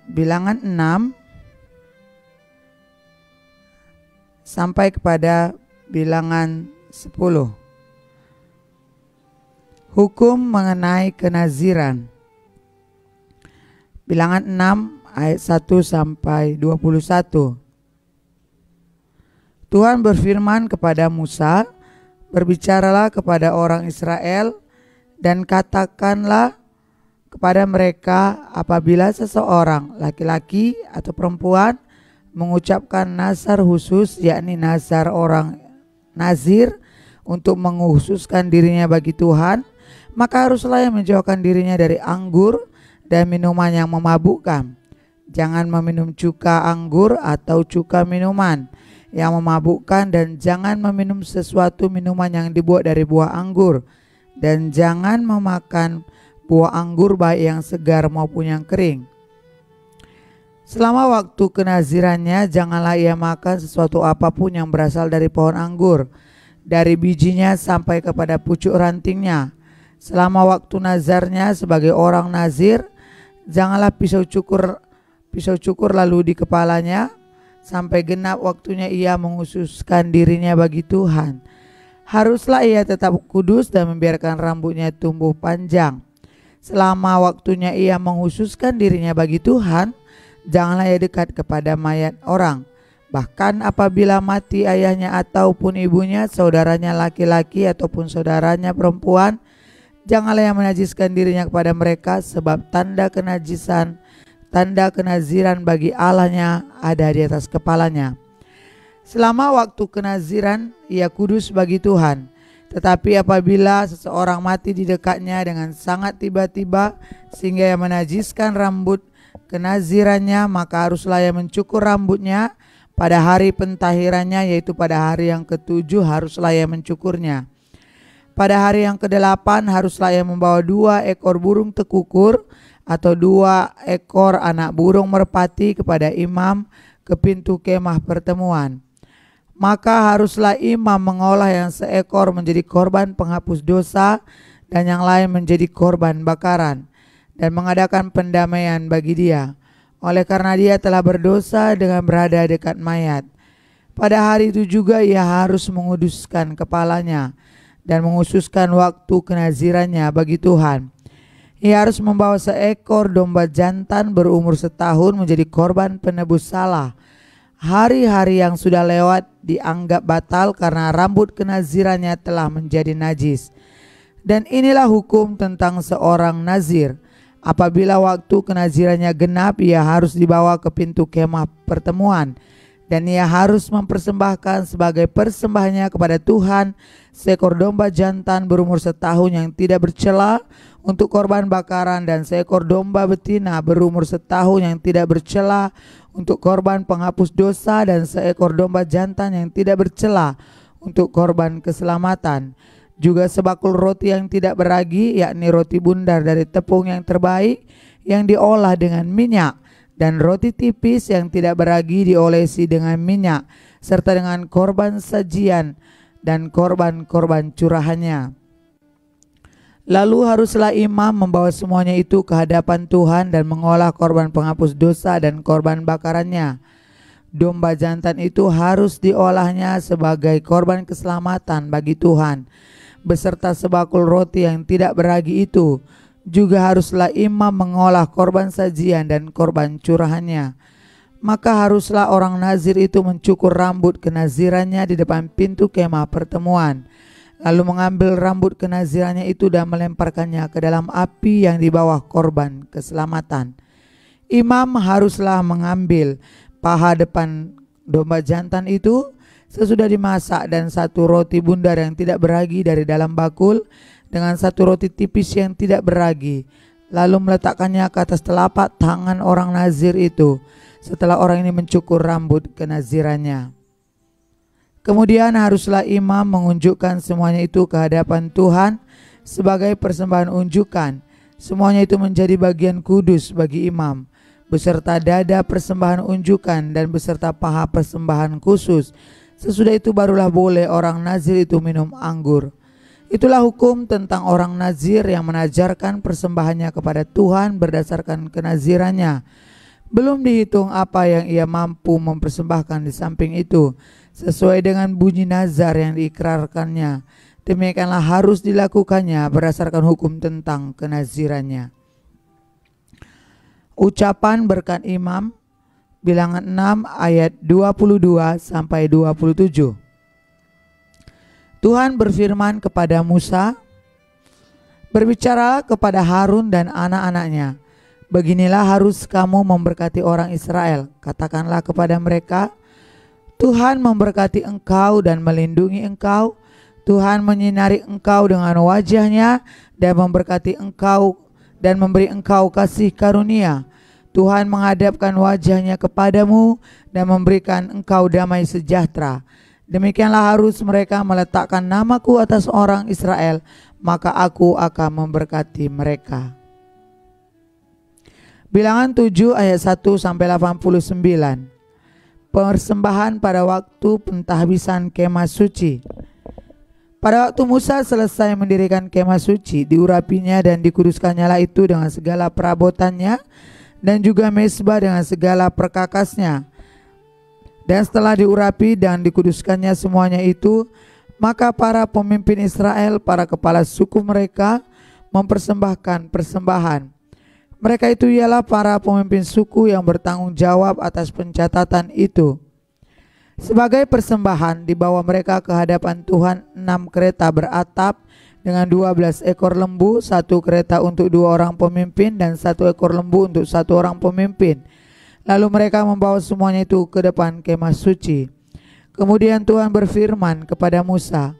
Bilangan 6 sampai kepada bilangan 10. Hukum mengenai kenaziran. Bilangan 6 ayat 1 sampai 21. Tuhan berfirman kepada Musa, "Berbicaralah kepada orang Israel dan katakanlah kepada mereka, apabila seseorang laki-laki atau perempuan mengucapkan nazar khusus, yakni nazar orang nazir untuk mengkhususkan dirinya bagi Tuhan, maka haruslah ia menjauhkan dirinya dari anggur dan minuman yang memabukkan. Jangan meminum cuka anggur atau cuka minuman yang memabukkan, dan jangan meminum sesuatu minuman yang dibuat dari buah anggur, dan jangan memakan buah anggur baik yang segar maupun yang kering. Selama waktu kenazirannya, janganlah ia makan sesuatu apapun yang berasal dari pohon anggur, dari bijinya sampai kepada pucuk rantingnya. Selama waktu nazarnya sebagai orang nazir, janganlah pisau cukur lalu di kepalanya, sampai genap waktunya ia mengkhususkan dirinya bagi Tuhan. Haruslah ia tetap kudus dan membiarkan rambutnya tumbuh panjang. Selama waktunya ia mengkhususkan dirinya bagi Tuhan, janganlah ia dekat kepada mayat orang. Bahkan apabila mati ayahnya ataupun ibunya, saudaranya laki-laki ataupun saudaranya perempuan, janganlah ia menajiskan dirinya kepada mereka, sebab tanda kenaziran bagi Allahnya ada di atas kepalanya. Selama waktu kenaziran ia kudus bagi Tuhan. Tetapi apabila seseorang mati di dekatnya dengan sangat tiba-tiba sehingga ia menajiskan rambut kenazirannya, maka haruslah ia mencukur rambutnya pada hari pentahirannya, yaitu pada hari yang ke-7 haruslah ia mencukurnya. Pada hari yang ke-8 haruslah ia membawa 2 ekor burung tekukur atau 2 ekor anak burung merpati kepada imam ke pintu kemah pertemuan. Maka haruslah imam mengolah yang seekor menjadi korban penghapus dosa dan yang lain menjadi korban bakaran, dan mengadakan pendamaian bagi dia, oleh karena dia telah berdosa dengan berada dekat mayat. Pada hari itu juga ia harus menguduskan kepalanya dan mengkhususkan waktu kenazirannya bagi Tuhan. Ia harus membawa seekor domba jantan berumur setahun menjadi korban penebus salah. Hari-hari yang sudah lewat dianggap batal karena rambut kenazirannya telah menjadi najis. Dan inilah hukum tentang seorang nazir. Apabila waktu kenazirannya genap, ia harus dibawa ke pintu kemah pertemuan, dan ia harus mempersembahkan sebagai persembahannya kepada Tuhan seekor domba jantan berumur setahun yang tidak bercela untuk korban bakaran, dan seekor domba betina berumur setahun yang tidak bercela untuk korban penghapus dosa, dan seekor domba jantan yang tidak bercela untuk korban keselamatan. Juga sebakul roti yang tidak beragi, yakni roti bundar dari tepung yang terbaik yang diolah dengan minyak, dan roti tipis yang tidak beragi diolesi dengan minyak, serta dengan korban sajian dan korban-korban curahannya. Lalu haruslah imam membawa semuanya itu ke hadapan Tuhan dan mengolah korban penghapus dosa dan korban bakarannya. Domba jantan itu harus diolahnya sebagai korban keselamatan bagi Tuhan, beserta sebakul roti yang tidak beragi itu. Juga haruslah imam mengolah korban sajian dan korban curahannya. Maka haruslah orang nazir itu mencukur rambut kenazirannya di depan pintu kemah pertemuan, lalu mengambil rambut kenazirannya itu dan melemparkannya ke dalam api yang di bawah korban keselamatan. Imam haruslah mengambil paha depan domba jantan itu sesudah dimasak, dan 1 roti bundar yang tidak beragi dari dalam bakul dengan 1 roti tipis yang tidak beragi, lalu meletakkannya ke atas telapak tangan orang nazir itu setelah orang ini mencukur rambut kenazirannya. Kemudian haruslah imam mengunjukkan semuanya itu ke hadapan Tuhan sebagai persembahan unjukan. Semuanya itu menjadi bagian kudus bagi imam, beserta dada persembahan unjukan dan beserta paha persembahan khusus. Sesudah itu barulah boleh orang nazir itu minum anggur. Itulah hukum tentang orang nazir yang menajarkan persembahannya kepada Tuhan berdasarkan kenazirannya. Belum dihitung apa yang ia mampu mempersembahkan di samping itu, sesuai dengan bunyi nazar yang diikrarkannya. Demikianlah harus dilakukannya berdasarkan hukum tentang kenazirannya. Ucapan berkat imam, bilangan 6 ayat 22 sampai 27. Tuhan berfirman kepada Musa, berbicara kepada Harun dan anak-anaknya, beginilah harus kamu memberkati orang Israel. Katakanlah kepada mereka, Tuhan memberkati engkau dan melindungi engkau. Tuhan menyinari engkau dengan wajahnya dan memberkati engkau dan memberi engkau kasih karunia. Tuhan menghadapkan wajahnya kepadamu dan memberikan engkau damai sejahtera. Demikianlah harus mereka meletakkan namaku atas orang Israel, maka aku akan memberkati mereka. Bilangan 7 ayat 1 sampai 89. Persembahan pada waktu pentahbisan kemah suci. Pada waktu Musa selesai mendirikan kemah suci, diurapinya dan dikuduskannya lah itu dengan segala perabotannya, dan juga mezbah dengan segala perkakasnya. Dan setelah diurapi dan dikuduskannya semuanya itu, maka para pemimpin Israel, para kepala suku mereka, mempersembahkan persembahan. Mereka itu ialah para pemimpin suku yang bertanggung jawab atas pencatatan itu. Sebagai persembahan dibawa mereka ke hadapan Tuhan 6 kereta beratap dengan 12 ekor lembu, 1 kereta untuk 2 orang pemimpin dan 1 ekor lembu untuk 1 orang pemimpin. Lalu mereka membawa semuanya itu ke depan kemah suci. Kemudian Tuhan berfirman kepada Musa,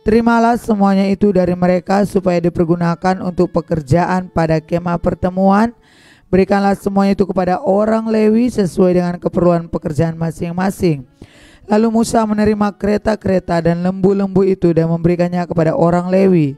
terimalah semuanya itu dari mereka supaya dipergunakan untuk pekerjaan pada kemah pertemuan. Berikanlah semuanya itu kepada orang Lewi sesuai dengan keperluan pekerjaan masing-masing. Lalu Musa menerima kereta-kereta dan lembu-lembu itu dan memberikannya kepada orang Lewi.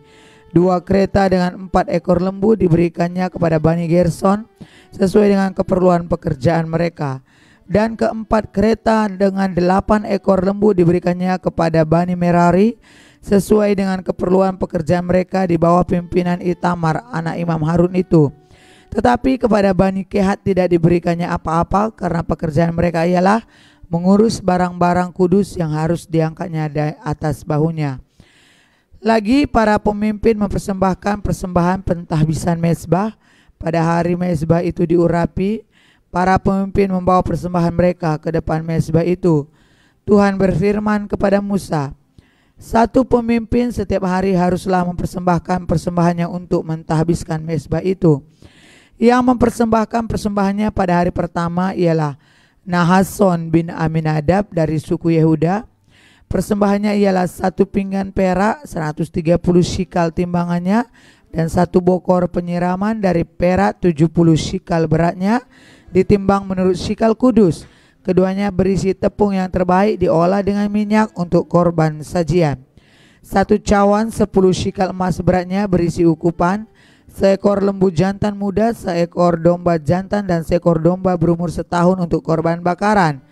2 kereta dengan 4 ekor lembu diberikannya kepada Bani Gerson sesuai dengan keperluan pekerjaan mereka. Dan keempat kereta dengan 8 ekor lembu diberikannya kepada Bani Merari sesuai dengan keperluan pekerjaan mereka di bawah pimpinan Itamar anak Imam Harun itu. Tetapi kepada Bani Kehat tidak diberikannya apa-apa karena pekerjaan mereka ialah mengurus barang-barang kudus yang harus diangkatnya dari atas bahunya. Lagi para pemimpin mempersembahkan persembahan pentahbisan mezbah. Pada hari mezbah itu diurapi, para pemimpin membawa persembahan mereka ke depan mezbah itu. Tuhan berfirman kepada Musa, satu pemimpin setiap hari haruslah mempersembahkan persembahannya untuk mentahbiskan mezbah itu. Yang mempersembahkan persembahannya pada hari pertama ialah Nahason bin Aminadab dari suku Yehuda. Persembahannya ialah 1 pinggan perak 130 shikal timbangannya dan 1 bokor penyiraman dari perak 70 shikal beratnya ditimbang menurut shikal kudus. Keduanya berisi tepung yang terbaik diolah dengan minyak untuk korban sajian. 1 cawan 10 shikal emas beratnya berisi ukupan, seekor lembu jantan muda, seekor domba jantan dan seekor domba berumur setahun untuk korban bakaran,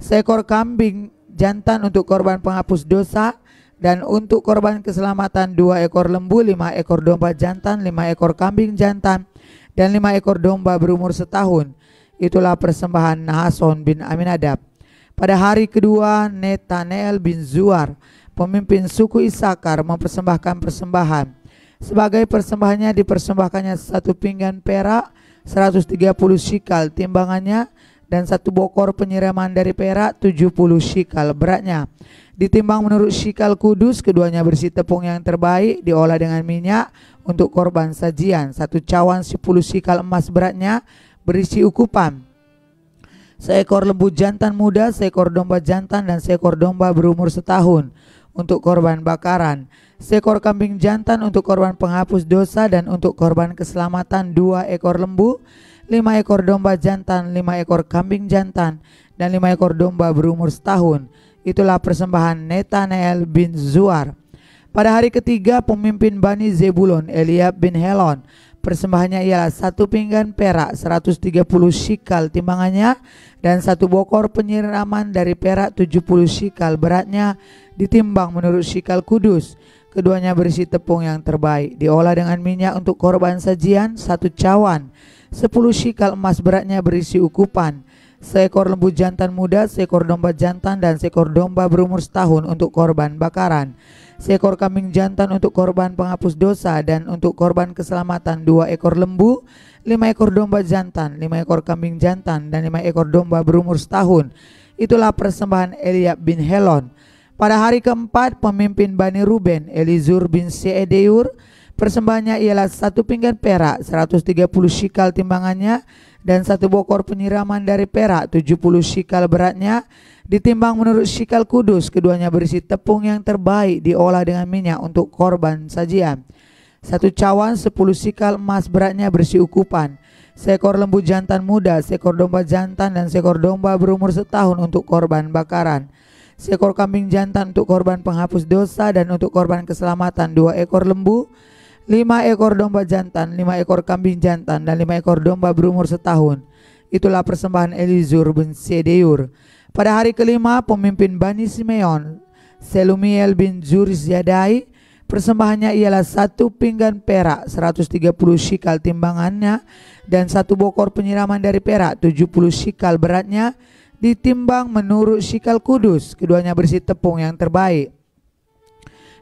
seekor kambing jantan untuk korban penghapus dosa, dan untuk korban keselamatan 2 ekor lembu, 5 ekor domba jantan, 5 ekor kambing jantan, dan 5 ekor domba berumur setahun. Itulah persembahan Nahason bin Aminadab. Pada hari kedua, Netanel bin Zuar, pemimpin suku Isakar, mempersembahkan persembahan. Sebagai persembahannya dipersembahkannya 1 pinggan perak 130 shikal timbangannya dan 1 bokor penyiraman dari perak 70 shikal beratnya. Ditimbang menurut shikal kudus, keduanya berisi tepung yang terbaik diolah dengan minyak untuk korban sajian. 1 cawan 10 shikal emas beratnya berisi ukupan, seekor lembu jantan muda, seekor domba jantan dan seekor domba berumur setahun untuk korban bakaran, seekor kambing jantan untuk korban penghapus dosa dan untuk korban keselamatan 2 ekor lembu, 5 ekor domba jantan, 5 ekor kambing jantan, dan 5 ekor domba berumur setahun. Itulah persembahan Netanel bin Zuar. Pada hari ketiga, pemimpin Bani Zebulon, Eliab bin Helon, persembahannya ialah 1 pinggan perak 130 shikal timbangannya dan 1 bokor penyiraman dari perak 70 shikal beratnya ditimbang menurut shikal kudus. Keduanya berisi tepung yang terbaik diolah dengan minyak untuk korban sajian. 1 cawan 10 shikal emas beratnya berisi ukupan, seekor lembu jantan muda, seekor domba jantan, dan seekor domba berumur setahun untuk korban bakaran, seekor kambing jantan untuk korban penghapus dosa, dan untuk korban keselamatan 2 ekor lembu, 5 ekor domba jantan, 5 ekor kambing jantan, dan 5 ekor domba berumur setahun. Itulah persembahan Eliab bin Helon. Pada hari keempat, pemimpin Bani Ruben, Elizur bin Seedeur, persembahannya ialah 1 pinggan perak, 130 shikal timbangannya, dan 1 bokor penyiraman dari perak, 70 shikal beratnya, ditimbang menurut shikal kudus. Keduanya berisi tepung yang terbaik diolah dengan minyak untuk korban sajian. 1 cawan 10 shikal emas beratnya berisi ukupan, seekor lembu jantan muda, seekor domba jantan, dan seekor domba berumur setahun untuk korban bakaran, seekor kambing jantan untuk korban penghapus dosa, dan untuk korban keselamatan 2 ekor lembu, 5 ekor domba jantan, 5 ekor kambing jantan, dan 5 ekor domba berumur setahun. Itulah persembahan Elizur bin Seedeur. Pada hari kelima, pemimpin Bani Simeon, Selumiel bin Zurizadai, persembahannya ialah 1 pinggan perak, 130 shikal timbangannya, dan 1 bokor penyiraman dari perak, 70 shikal beratnya, ditimbang menurut shikal kudus. Keduanya berisi tepung yang terbaik,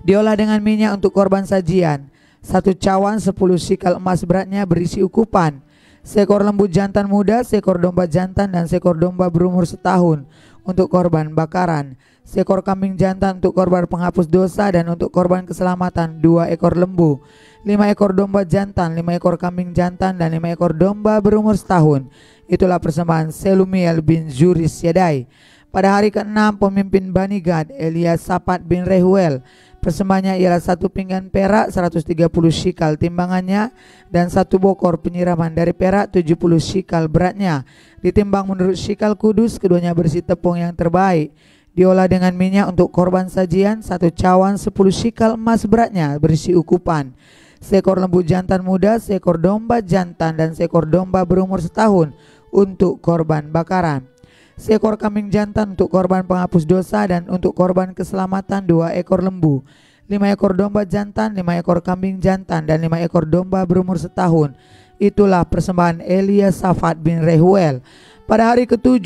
diolah dengan minyak untuk korban sajian. 1 cawan 10 shikal emas beratnya berisi ukupan, seekor lembu jantan muda, seekor domba jantan, dan seekor domba berumur setahun untuk korban bakaran, seekor kambing jantan untuk korban penghapus dosa, dan untuk korban keselamatan 2 ekor lembu, 5 ekor domba jantan, 5 ekor kambing jantan, dan 5 ekor domba berumur setahun. Itulah persembahan Selumiel bin Zurizadai. Pada hari ke-6, pemimpin Bani Gad, Eliasafat bin Rehuel, persembahannya ialah 1 pinggan perak, 130 shikal timbangannya, dan 1 bokor penyiraman dari perak, 70 shikal beratnya, ditimbang menurut shikal kudus. Keduanya berisi tepung yang terbaik, diolah dengan minyak untuk korban sajian. 1 cawan 10 shikal emas beratnya berisi ukupan, seekor lembu jantan muda, seekor domba jantan, dan seekor domba berumur setahun untuk korban bakaran, seekor kambing jantan untuk korban penghapus dosa, dan untuk korban keselamatan 2 ekor lembu, 5 ekor domba jantan, 5 ekor kambing jantan, dan 5 ekor domba berumur setahun. Itulah persembahan Eliasafat bin Rehuel. Pada hari ke-7,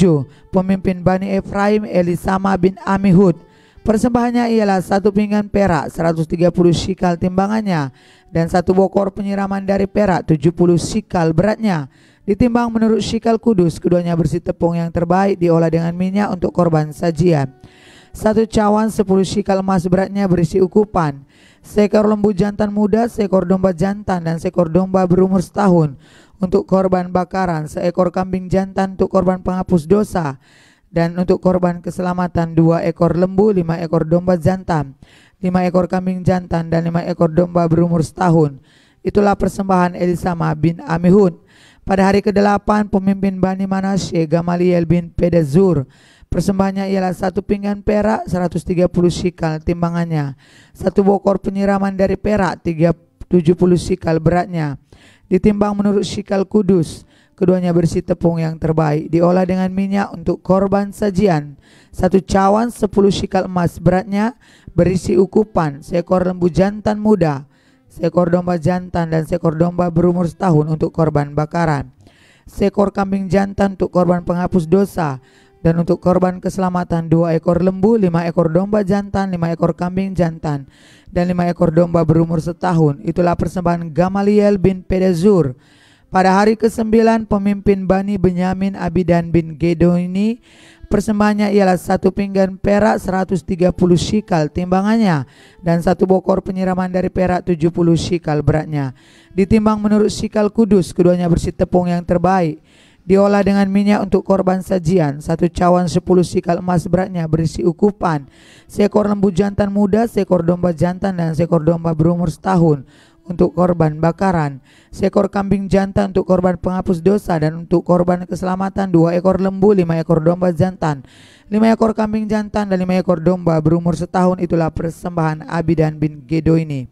pemimpin Bani Efraim, Elisama bin Amihud, persembahannya ialah 1 pinggan perak, 130 shikal timbangannya, dan 1 bokor penyiraman dari perak, 70 shikal beratnya, ditimbang menurut shikal kudus. Keduanya bersih tepung yang terbaik, diolah dengan minyak untuk korban sajian. 1 cawan 10 shikal emas beratnya berisi ukupan, seekor lembu jantan muda, seekor domba jantan, dan seekor domba berumur setahun untuk korban bakaran, seekor kambing jantan untuk korban penghapus dosa, dan untuk korban keselamatan 2 ekor lembu, 5 ekor domba jantan, 5 ekor kambing jantan, dan 5 ekor domba berumur setahun. Itulah persembahan Elisama bin Amihud. Pada hari ke-8, pemimpin Bani Manasye, Gamaliel bin Pedazur, persembahannya ialah 1 pinggan perak, 130 shikal timbangannya, 1 bokor penyiraman dari perak, 70 shikal beratnya, ditimbang menurut shikal kudus. Keduanya bersih tepung yang terbaik, diolah dengan minyak untuk korban sajian. 1 cawan 10 shikal emas beratnya berisi ukupan, seekor lembu jantan muda, seekor domba jantan, dan seekor domba berumur setahun untuk korban bakaran, seekor kambing jantan untuk korban penghapus dosa, dan untuk korban keselamatan 2 ekor lembu, 5 ekor domba jantan, 5 ekor kambing jantan, dan 5 ekor domba berumur setahun. Itulah persembahan Gamaliel bin Pedazur. Pada hari ke-9, pemimpin Bani Benyamin, Abidan bin Gedoni, persembahannya ialah 1 pinggan perak, 130 shikal timbangannya, dan 1 bokor penyiraman dari perak, 70 shikal beratnya, ditimbang menurut shikal kudus. Keduanya bersih tepung yang terbaik, diolah dengan minyak untuk korban sajian. 1 cawan 10 shikal emas beratnya berisi ukupan, seekor lembu jantan muda, seekor domba jantan, dan seekor domba berumur setahun untuk korban bakaran, seekor kambing jantan untuk korban penghapus dosa, dan untuk korban keselamatan 2 ekor lembu, 5 ekor domba jantan, 5 ekor kambing jantan, dan 5 ekor domba berumur setahun. Itulah persembahan Abidan bin Gedoni.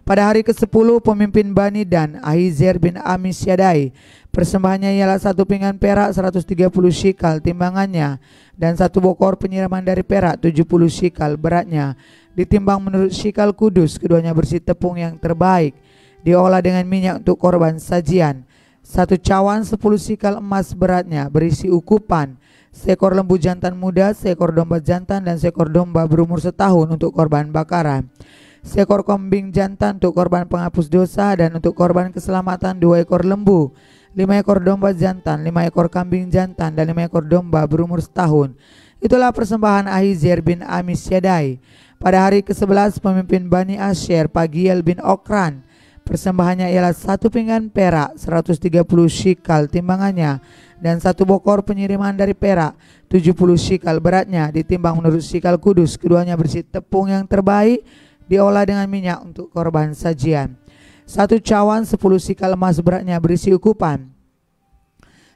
Pada hari ke-10, pemimpin Bani Dan, Ahizer bin Amisyadai, persembahannya ialah 1 pinggan perak, 130 shikal timbangannya, dan 1 bokor penyiraman dari perak, 70 shikal beratnya, ditimbang menurut shikal kudus. Keduanya bersih tepung yang terbaik, diolah dengan minyak untuk korban sajian. 1 cawan 10 sikal emas beratnya berisi ukupan, seekor lembu jantan muda, seekor domba jantan, dan seekor domba berumur setahun untuk korban bakaran. Seekor kambing jantan untuk korban penghapus dosa, dan untuk korban keselamatan 2 ekor lembu, 5 ekor domba jantan, 5 ekor kambing jantan, dan 5 ekor domba berumur setahun. Itulah persembahan Ahiezer bin Amisyadai. Pada hari ke-11 pemimpin Bani Asher, Pagiel bin Okran. Persembahannya ialah 1 pinggan perak 130 shikal timbangannya, dan 1 bokor penyiriman dari perak 70 shikal beratnya, ditimbang menurut shikal kudus. Keduanya berisi tepung yang terbaik, diolah dengan minyak untuk korban sajian. 1 cawan 10 sikal emas beratnya berisi ukupan,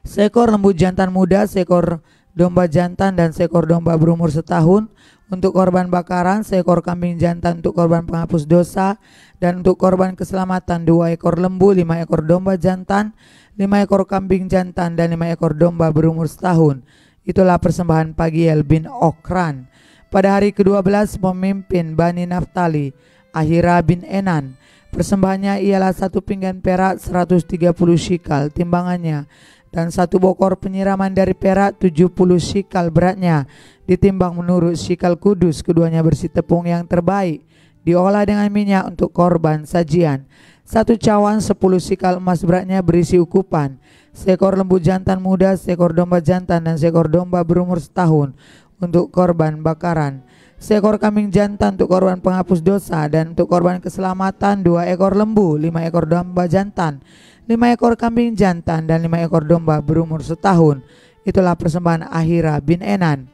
seekor lembu jantan muda, seekor domba jantan, dan seekor domba berumur setahun untuk korban bakaran, seekor kambing jantan untuk korban penghapus dosa, dan untuk korban keselamatan 2 ekor lembu, 5 ekor domba jantan, 5 ekor kambing jantan, dan 5 ekor domba berumur setahun. Itulah persembahan Pagiel bin Okran. Pada hari ke-12 pemimpin Bani Naftali, Ahira bin Enan. Persembahannya ialah 1 pinggan perak 130 shikal timbangannya, dan 1 bokor penyiraman dari perak 70 shikal beratnya, ditimbang menurut shikal kudus. Keduanya bersih tepung yang terbaik, diolah dengan minyak untuk korban sajian. 1 cawan 10 sikal emas beratnya berisi ukupan, seekor lembu jantan muda, seekor domba jantan, dan seekor domba berumur setahun untuk korban bakaran. Seekor kambing jantan untuk korban penghapus dosa, dan untuk korban keselamatan 2 ekor lembu, 5 ekor domba jantan, 5 ekor kambing jantan, dan 5 ekor domba berumur setahun. Itulah persembahan Ahira bin Enan.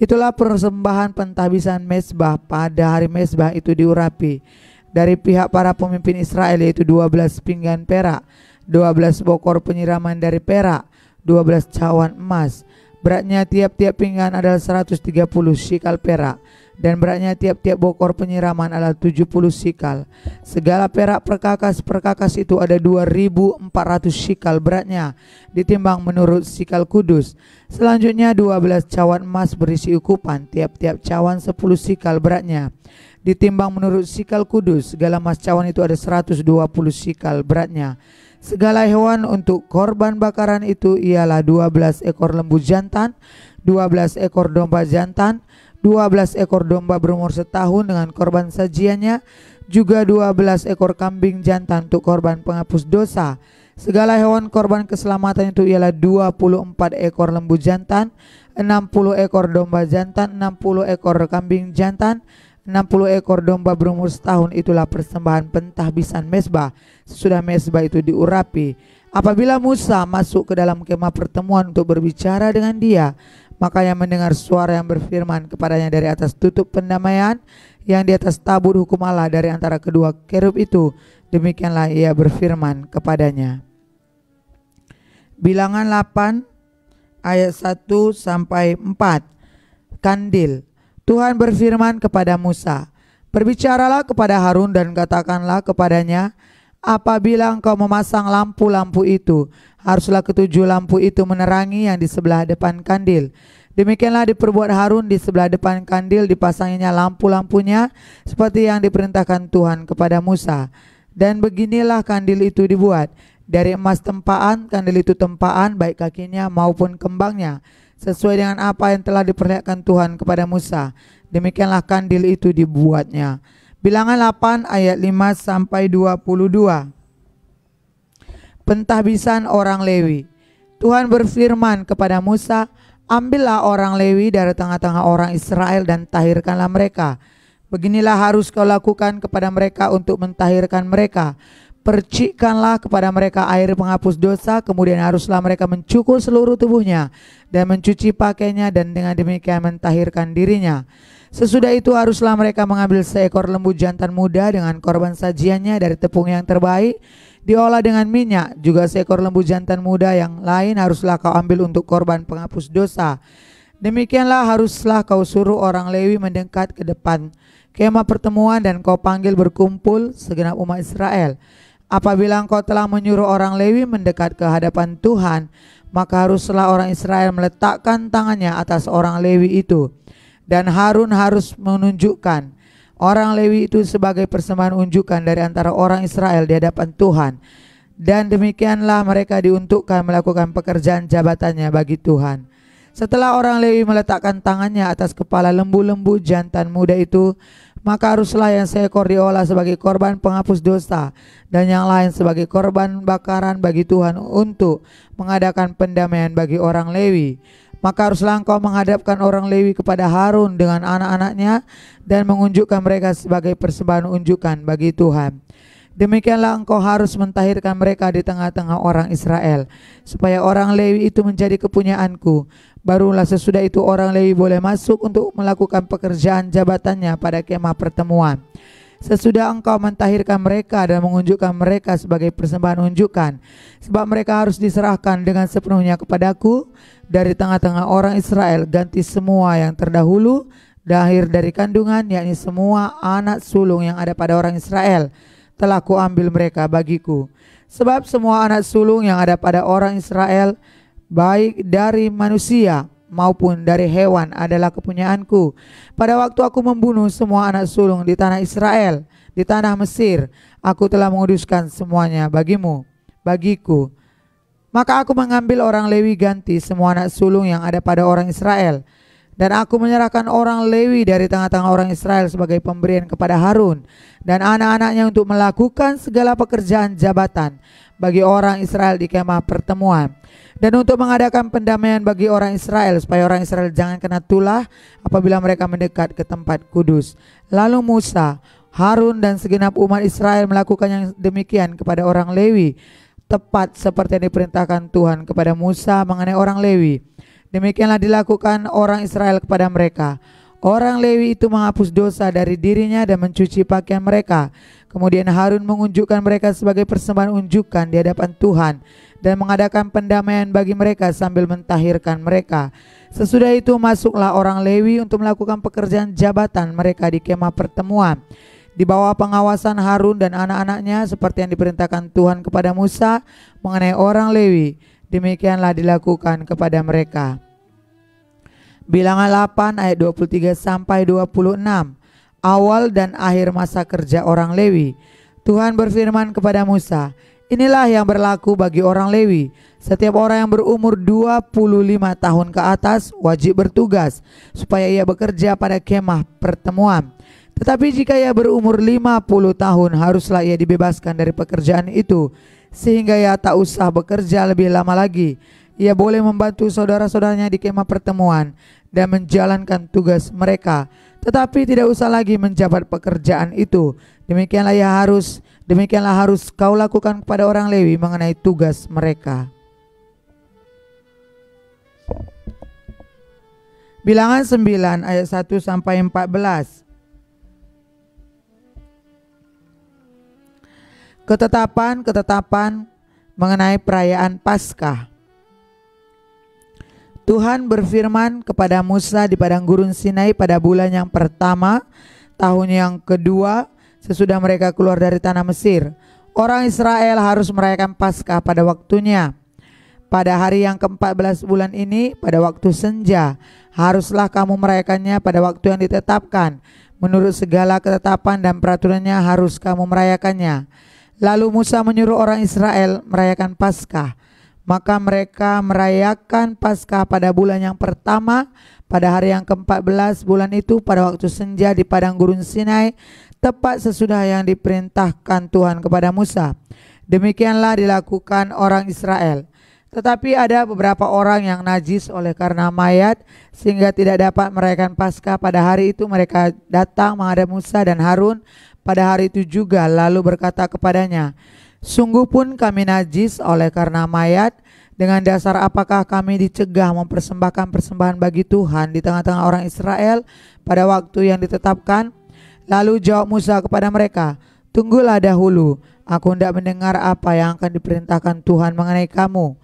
Itulah persembahan pentahbisan mezbah. Pada hari mezbah itu diurapi dari pihak para pemimpin Israel, yaitu 12 pinggan perak, 12 bokor penyiraman dari perak, 12 cawan emas. Beratnya tiap-tiap pinggan adalah 130 shikal perak, dan beratnya tiap-tiap bokor penyiraman adalah 70 shikal. Segala perak perkakas itu ada 2.400 shikal beratnya, ditimbang menurut shikal kudus. Selanjutnya 12 cawan emas berisi ukupan, tiap-tiap cawan 10 shikal beratnya, ditimbang menurut shikal kudus. Segala emas cawan itu ada 120 shikal beratnya. Segala hewan untuk korban bakaran itu ialah 12 ekor lembu jantan, 12 ekor domba jantan, 12 ekor domba berumur setahun dengan korban sajiannya, juga 12 ekor kambing jantan untuk korban penghapus dosa. Segala hewan korban keselamatan itu ialah 24 ekor lembu jantan, 60 ekor domba jantan, 60 ekor kambing jantan, 60 ekor domba berumur setahun. Itulah persembahan pentahbisan mezbah sesudah mezbah itu diurapi. Apabila Musa masuk ke dalam kemah pertemuan untuk berbicara dengan dia, maka ia mendengar suara yang berfirman kepadanya dari atas tutup pendamaian yang di atas tabut hukum Allah dari antara kedua kerub itu. Demikianlah ia berfirman kepadanya. Bilangan 8 ayat 1 sampai 4. Kandil. Tuhan berfirman kepada Musa, "Berbicaralah kepada Harun dan katakanlah kepadanya, apabila engkau memasang lampu-lampu itu, haruslah ketujuh lampu itu menerangi yang di sebelah depan kandil. Demikianlah diperbuat Harun, di sebelah depan kandil dipasanginya lampu-lampunya seperti yang diperintahkan Tuhan kepada Musa. Dan beginilah kandil itu dibuat, dari emas tempaan, kandil itu tempaan baik kakinya maupun kembangnya, sesuai dengan apa yang telah diperlihatkan Tuhan kepada Musa. Demikianlah kandil itu dibuatnya." Bilangan 8 ayat 5 sampai 22. Pentahbisan orang Lewi. Tuhan berfirman kepada Musa, "Ambillah orang Lewi dari tengah-tengah orang Israel dan tahirkanlah mereka. Beginilah harus kau lakukan kepada mereka untuk mentahirkan mereka. Percikkanlah kepada mereka air penghapus dosa, kemudian haruslah mereka mencukur seluruh tubuhnya dan mencuci pakainya, dan dengan demikian mentahirkan dirinya. Sesudah itu haruslah mereka mengambil seekor lembu jantan muda dengan korban sajiannya dari tepung yang terbaik, diolah dengan minyak. Juga seekor lembu jantan muda yang lain haruslah kau ambil untuk korban penghapus dosa. Demikianlah haruslah kau suruh orang Lewi mendekat ke depan kemah pertemuan, dan kau panggil berkumpul segenap umat Israel. Apabila engkau telah menyuruh orang Lewi mendekat ke hadapan Tuhan, maka haruslah orang Israel meletakkan tangannya atas orang Lewi itu, dan Harun harus menunjukkan orang Lewi itu sebagai persembahan unjukan dari antara orang Israel di hadapan Tuhan. dan demikianlah mereka diuntukkan melakukan pekerjaan jabatannya bagi Tuhan. Setelah orang Lewi meletakkan tangannya atas kepala lembu-lembu jantan muda itu, maka haruslah yang seekor diolah sebagai korban penghapus dosa dan yang lain sebagai korban bakaran bagi Tuhan untuk mengadakan pendamaian bagi orang Lewi. Maka haruslah engkau menghadapkan orang Lewi kepada Harun dengan anak-anaknya dan mengunjukkan mereka sebagai persembahan unjukan bagi Tuhan. Demikianlah engkau harus mentahirkan mereka di tengah-tengah orang Israel, supaya orang Lewi itu menjadi kepunyaanku. Barulah sesudah itu orang Lewi boleh masuk untuk melakukan pekerjaan jabatannya pada kemah pertemuan. Sesudah engkau mentahirkan mereka dan mengunjukkan mereka sebagai persembahan unjukan, sebab mereka harus diserahkan dengan sepenuhnya kepadaku dari tengah-tengah orang Israel, ganti semua yang terdahulu lahir dari kandungan, yakni semua anak sulung yang ada pada orang Israel, telah kuambil mereka bagiku. Sebab semua anak sulung yang ada pada orang Israel, baik dari manusia maupun dari hewan, adalah kepunyaanku. Pada waktu aku membunuh semua anak sulung di tanah Israel, di tanah Mesir, aku telah menguduskan semuanya bagiku. Maka aku mengambil orang Lewi ganti semua anak sulung yang ada pada orang Israel, dan aku menyerahkan orang Lewi dari tengah-tengah orang Israel sebagai pemberian kepada Harun dan anak-anaknya untuk melakukan segala pekerjaan jabatan bagi orang Israel di kemah pertemuan, dan untuk mengadakan pendamaian bagi orang Israel, supaya orang Israel jangan kena tulah apabila mereka mendekat ke tempat kudus. Lalu Musa, Harun dan segenap umat Israel melakukan yang demikian kepada orang Lewi, tepat seperti yang diperintahkan Tuhan kepada Musa mengenai orang Lewi. Demikianlah dilakukan orang Israel kepada mereka. Orang Lewi itu menghapus dosa dari dirinya dan mencuci pakaian mereka. Kemudian Harun mengunjukkan mereka sebagai persembahan unjukan di hadapan Tuhan dan mengadakan pendamaian bagi mereka sambil mentahirkan mereka. Sesudah itu masuklah orang Lewi untuk melakukan pekerjaan jabatan mereka di kemah pertemuan di bawah pengawasan Harun dan anak-anaknya, seperti yang diperintahkan Tuhan kepada Musa mengenai orang Lewi. Demikianlah dilakukan kepada mereka. Bilangan 8 ayat 23 sampai 26. Awal dan akhir masa kerja orang Lewi. Tuhan berfirman kepada Musa, inilah yang berlaku bagi orang Lewi. Setiap orang yang berumur 25 tahun ke atas wajib bertugas, supaya ia bekerja pada kemah pertemuan. Tetapi jika ia berumur 50 tahun, haruslah ia dibebaskan dari pekerjaan itu, sehingga ia tak usah bekerja lebih lama lagi. Ia boleh membantu saudara-saudaranya di kemah pertemuan dan menjalankan tugas mereka, tetapi tidak usah lagi menjabat pekerjaan itu. Demikianlah harus kau lakukan kepada orang Lewi mengenai tugas mereka. Bilangan 9 ayat 1 sampai 14. Ketetapan mengenai perayaan Paskah. Tuhan berfirman kepada Musa di padang gurun Sinai pada bulan yang pertama, tahun yang kedua sesudah mereka keluar dari tanah Mesir. Orang Israel harus merayakan Paskah pada waktunya. Pada hari yang ke-14 bulan ini, pada waktu senja, haruslah kamu merayakannya pada waktu yang ditetapkan. Menurut segala ketetapan dan peraturannya harus kamu merayakannya. Lalu Musa menyuruh orang Israel merayakan Paskah. Maka mereka merayakan Paskah pada bulan yang pertama, pada hari yang ke-14 bulan itu, pada waktu senja di padang gurun Sinai, tepat sesudah yang diperintahkan Tuhan kepada Musa. Demikianlah dilakukan orang Israel. Tetapi ada beberapa orang yang najis oleh karena mayat, sehingga tidak dapat merayakan Paskah pada hari itu. Mereka datang menghadap Musa dan Harun pada hari itu juga, lalu berkata kepadanya, sungguh pun kami najis oleh karena mayat. Dengan dasar apakah kami dicegah mempersembahkan persembahan bagi Tuhan di tengah-tengah orang Israel pada waktu yang ditetapkan? Lalu jawab Musa kepada mereka, tunggulah dahulu, aku hendak mendengar apa yang akan diperintahkan Tuhan mengenai kamu.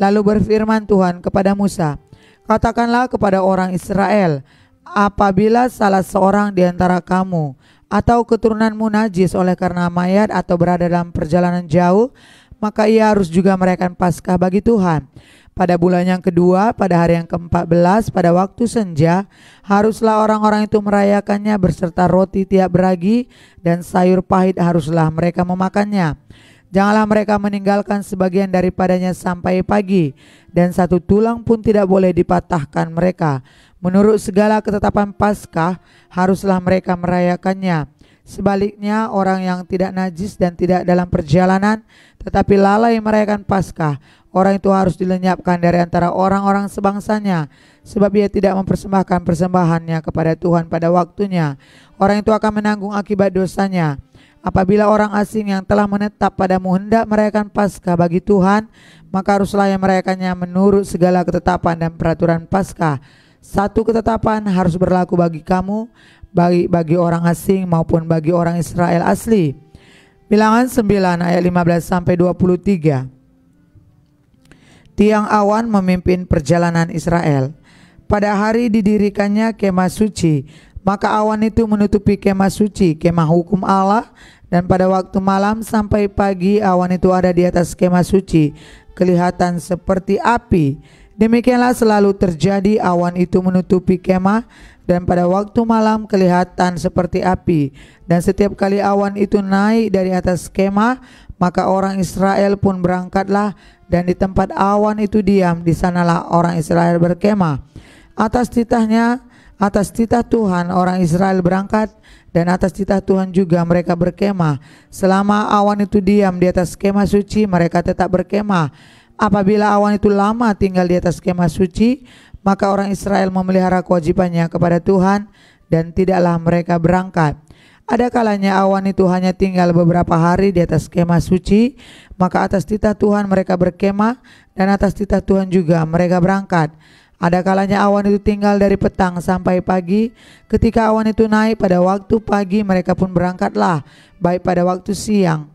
Lalu berfirman Tuhan kepada Musa, katakanlah kepada orang Israel, apabila salah seorang di antara kamu atau keturunanmu najis oleh karena mayat atau berada dalam perjalanan jauh, maka ia harus juga merayakan Paskah bagi Tuhan. Pada bulan yang kedua, pada hari yang ke-14, pada waktu senja, haruslah orang-orang itu merayakannya beserta roti tiap beragi dan sayur pahit haruslah mereka memakannya. Janganlah mereka meninggalkan sebagian daripadanya sampai pagi, dan satu tulang pun tidak boleh dipatahkan mereka. Menurut segala ketetapan Paskah, haruslah mereka merayakannya. Sebaliknya, orang yang tidak najis dan tidak dalam perjalanan tetapi lalai merayakan Paskah, orang itu harus dilenyapkan dari antara orang-orang sebangsanya, sebab ia tidak mempersembahkan persembahannya kepada Tuhan pada waktunya. Orang itu akan menanggung akibat dosanya. Apabila orang asing yang telah menetap padamu hendak merayakan Paskah bagi Tuhan, maka haruslah yang merayakannya menurut segala ketetapan dan peraturan Paskah. Satu ketetapan harus berlaku bagi kamu, bagi orang asing maupun bagi orang Israel asli. Bilangan 9 ayat 15 sampai 23. Tiang awan memimpin perjalanan Israel. Pada hari didirikannya kemah suci, maka awan itu menutupi kemah suci, kemah hukum Allah, dan pada waktu malam sampai pagi awan itu ada di atas kemah suci, kelihatan seperti api. Demikianlah selalu terjadi, awan itu menutupi kemah, dan pada waktu malam kelihatan seperti api. Dan setiap kali awan itu naik dari atas kemah, maka orang Israel pun berangkatlah, dan di tempat awan itu diam, di sanalah orang Israel berkemah. Atas titah Tuhan orang Israel berangkat, dan atas titah Tuhan juga mereka berkemah. Selama awan itu diam di atas kemah suci, mereka tetap berkemah. Apabila awan itu lama tinggal di atas kemah suci, maka orang Israel memelihara kewajibannya kepada Tuhan, dan tidaklah mereka berangkat. Ada kalanya awan itu hanya tinggal beberapa hari di atas kemah suci, maka atas titah Tuhan mereka berkemah, dan atas titah Tuhan juga mereka berangkat. Ada kalanya awan itu tinggal dari petang sampai pagi. Ketika awan itu naik pada waktu pagi, mereka pun berangkatlah, baik pada waktu siang,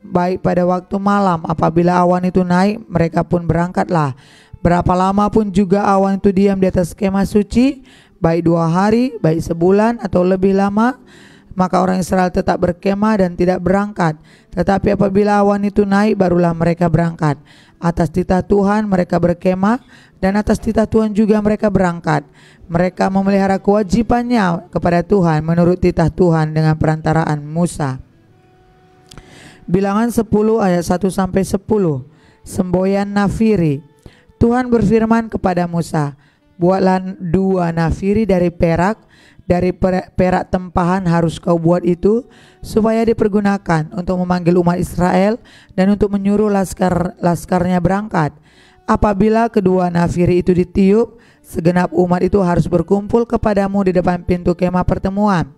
baik pada waktu malam. Apabila awan itu naik, mereka pun berangkatlah. Berapa lama pun juga awan itu diam di atas kemah suci, baik 2 hari, baik sebulan atau lebih lama, maka orang Israel tetap berkemah dan tidak berangkat. Tetapi apabila awan itu naik, barulah mereka berangkat. Atas titah Tuhan mereka berkemah, dan atas titah Tuhan juga mereka berangkat. Mereka memelihara kewajibannya kepada Tuhan menurut titah Tuhan dengan perantaraan Musa. Bilangan 10 ayat 1 sampai 10. Semboyan nafiri. Tuhan berfirman kepada Musa, buatlah 2 nafiri dari perak tempahan harus kau buat itu, supaya dipergunakan untuk memanggil umat Israel dan untuk menyuruh laskarnya berangkat. Apabila kedua nafiri itu ditiup, segenap umat itu harus berkumpul kepadamu di depan pintu kemah pertemuan.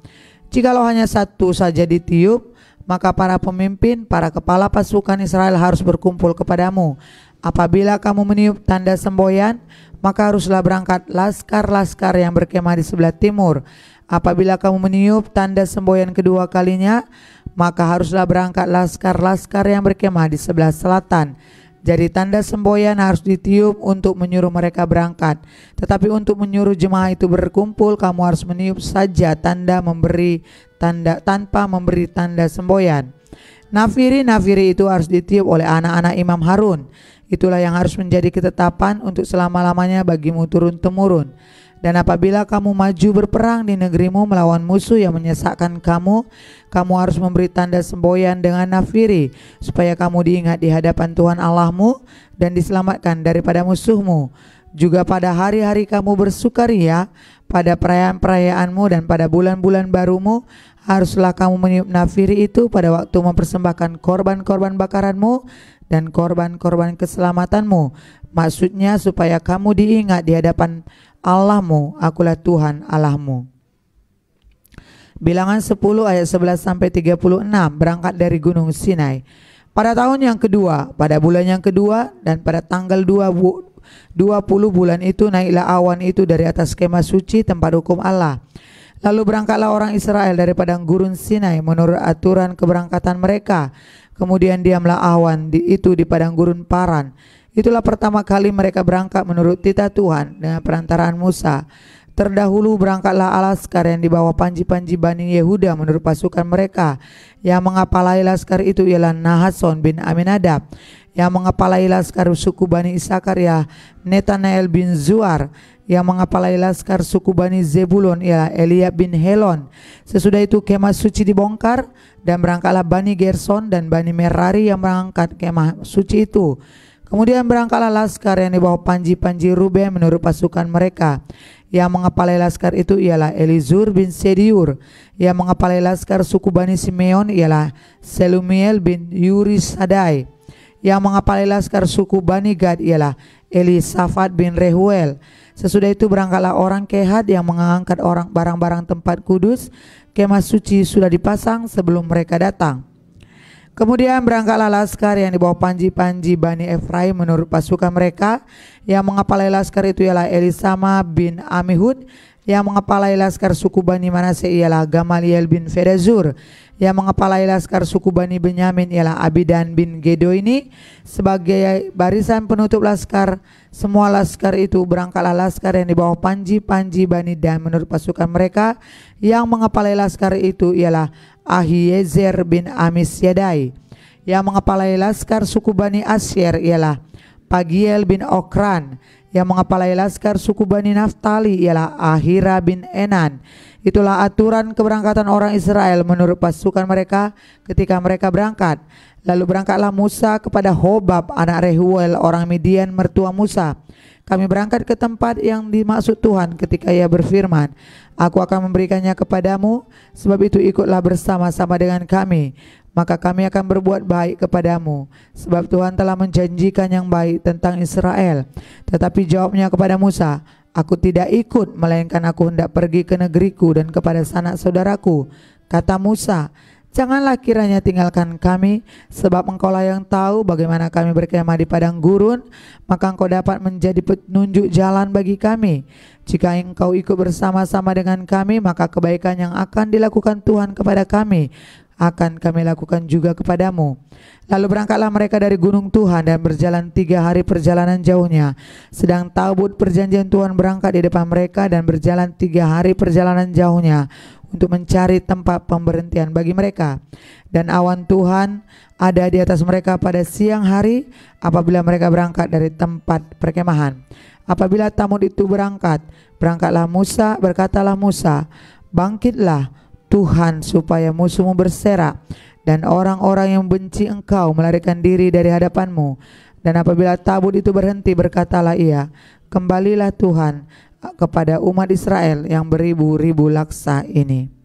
Jikalau hanya satu saja ditiup, maka para pemimpin, para kepala pasukan Israel harus berkumpul kepadamu. Apabila kamu meniup tanda semboyan, maka haruslah berangkat laskar-laskar yang berkemah di sebelah timur. Apabila kamu meniup tanda semboyan kedua kalinya, maka haruslah berangkat laskar-laskar yang berkemah di sebelah selatan. Jadi tanda semboyan harus ditiup untuk menyuruh mereka berangkat. Tetapi untuk menyuruh jemaah itu berkumpul, kamu harus meniup saja tanpa memberi tanda semboyan. Nafiri itu harus ditiup oleh anak-anak Imam Harun. Itulah yang harus menjadi ketetapan untuk selama-lamanya bagimu turun-temurun. Dan apabila kamu maju berperang di negerimu melawan musuh yang menyesakkan kamu, kamu harus memberi tanda semboyan dengan nafiri, supaya kamu diingat di hadapan Tuhan Allahmu dan diselamatkan daripada musuhmu. Juga pada hari-hari kamu bersukaria, pada perayaan-perayaanmu dan pada bulan-bulan barumu, haruslah kamu meniup nafiri itu pada waktu mempersembahkan korban-korban bakaranmu dan korban-korban keselamatanmu. Maksudnya supaya kamu diingat di hadapan Allahmu, akulah Tuhan Allahmu. Bilangan 10 ayat 11 sampai 36. Berangkat dari Gunung Sinai. Pada tahun yang kedua, pada bulan yang kedua, dan pada tanggal 20 bulan itu, naiklah awan itu dari atas kemah suci tempat hukum Allah. Lalu berangkatlah orang Israel dari padang gurun Sinai menurut aturan keberangkatan mereka. Kemudian diamlah awan itu di padang gurun Paran. Itulah pertama kali mereka berangkat menurut titah Tuhan dengan perantaraan Musa. Terdahulu berangkatlah Alaskar yang dibawa panji-panji Bani Yehuda menurut pasukan mereka. Yang mengapalai laskar itu ialah Nahason bin Aminadab. Yang mengepalai laskar suku Bani Isakar ialah Netanael bin Zuar. Yang mengepalai laskar suku Bani Zebulon ialah Eliab bin Helon. Sesudah itu kemah suci dibongkar, dan berangkatlah Bani Gerson dan Bani Merari yang berangkat kemah suci itu. Kemudian berangkatlah laskar yang di bawah panji-panji Ruben menurut pasukan mereka. Yang mengepalai laskar itu ialah Elizur bin Sediur. Yang mengepalai laskar suku Bani Simeon ialah Selumiel bin Yurisadai. Yang mengepalai laskar suku Bani Gad ialah Elisafat bin Rehuel. Sesudah itu berangkatlah orang Kehat yang mengangkat orang barang-barang tempat kudus. Kemah suci sudah dipasang sebelum mereka datang. Kemudian berangkatlah laskar yang di bawah panji-panji Bani Efraim menurut pasukan mereka. Yang mengepalai laskar itu ialah Elisama bin Amihud. Yang mengepalai laskar suku Bani Manase ialah Gamaliel bin Fedazur. Yang mengepalai laskar suku Bani Benyamin ialah Abidan bin Gedoini. Sebagai barisan penutup laskar, semua laskar itu berangkatlah laskar yang di bawah panji-panji Bani Dan menurut pasukan mereka. Yang mengepalai laskar itu ialah Ahiezer bin Amisyadai. Yang mengepalai laskar suku Bani Asyer ialah Pagiel bin Okran. Yang mengepalai laskar suku Bani Naftali ialah Ahira bin Enan. Itulah aturan keberangkatan orang Israel menurut pasukan mereka ketika mereka berangkat. Lalu berangkatlah Musa kepada Hobab anak Rehuel orang Midian mertua Musa. Kami berangkat ke tempat yang dimaksud Tuhan ketika ia berfirman, Aku akan memberikannya kepadamu, sebab itu ikutlah bersama-sama dengan kami. Maka kami akan berbuat baik kepadamu, sebab Tuhan telah menjanjikan yang baik tentang Israel. Tetapi jawabnya kepada Musa, Aku tidak ikut, melainkan aku hendak pergi ke negeriku dan kepada sanak saudaraku. Kata Musa, Janganlah kiranya tinggalkan kami, sebab engkaulah yang tahu bagaimana kami berkemah di padang gurun, maka engkau dapat menjadi penunjuk jalan bagi kami. Jika engkau ikut bersama-sama dengan kami, maka kebaikan yang akan dilakukan Tuhan kepada kami akan kami lakukan juga kepadamu. Lalu berangkatlah mereka dari gunung Tuhan dan berjalan 3 hari perjalanan jauhnya. Sedang tabut perjanjian Tuhan berangkat di depan mereka dan berjalan 3 hari perjalanan jauhnya untuk mencari tempat pemberhentian bagi mereka. Dan awan Tuhan ada di atas mereka pada siang hari apabila mereka berangkat dari tempat perkemahan. Apabila Tamud itu berangkatlah Musa, berkatalah Musa, Bangkitlah Tuhan supaya musuhmu berserak dan orang-orang yang benci engkau melarikan diri dari hadapanmu. Dan apabila tabut itu berhenti, berkatalah ia, Kembalilah Tuhan kepada umat Israel yang beribu-ribu laksa ini.